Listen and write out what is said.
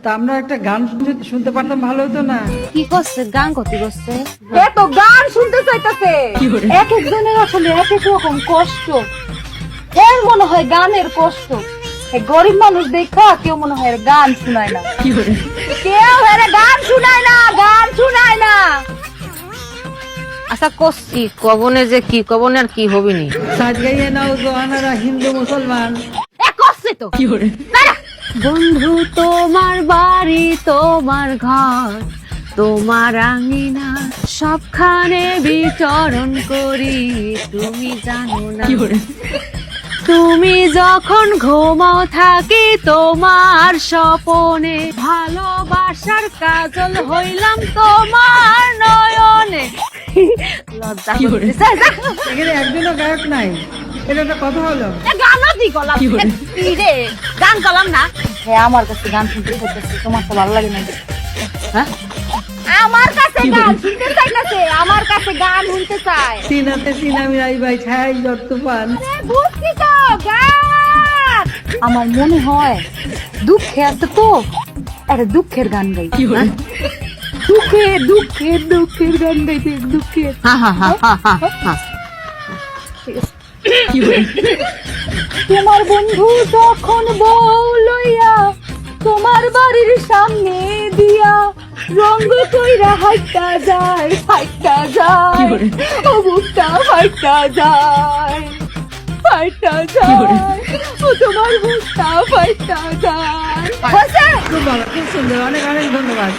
তা আমরা একটা গান শুনতে পারতাম, ভালো হতো না? কি করছে? গান করতে করছে? এত গান শুনতে চাইতেছে। এক একজনের আসলে এক এক রকম কষ্ট। এর মনে হয় গানের কষ্ট। এই গরিব মানুষ দেখা কেউ মনে হয় এর গান শুনায় না। কেউ এর গান শুনায় না, গান শুনায় না। আচ্ছা করছি, কবনে যে কি কবনে আর কি হবিনি। সাজ গাইয়ে নাও জোয়ানারা হিন্দু মুসলমান। এ করছে তো। বন্ধু তোমার বাড়ি, তোমার ঘর, তোমার আঙিনা, সবখানে বিচরণ করি, তুমি জানো না। তুমি যখন ঘুমাও থাকি তোমার স্বপনে, ভালোবাসার কাজল হইলাম তোমার নয়নে। লজ্জা করতেছে। এখানে একজনও গায়ক নাই, এটা একটা কথা হলো? গানও দি গলাম। কি রে গান গলাম না? হ্যাঁ আমার কাছে গান শুনতে চাইতেছে, তোমার তো ভালো লাগে না? হ্যাঁ আমার কাছে গান শুনতে চাইতেছে, আমার কাছে গান শুনতে চায়। সিনাতে সিনা মিরাই ভাই ছাই জ্বর তুফান। বুঝছি তো গান। আমার মনে হয় দুঃখে আছে তো, একটা দুঃখের গান গাই। হ্যাঁ? দুঃখের গান গাইতে, দুঃখের। তোমার বন্ধু যখন বউ লইয়া তোমার বাড়ির সামনে দিয়া রঙ কইরা হাইটা যায়, ফাইটা যায়, ও বুকটা ফাইটা যায়, ফাইটা যায়, ও তোমার বুকটা ফাইটা যায়। খুব ভালো, খুব সুন্দর, অনেক অনেক ধন্যবাদ।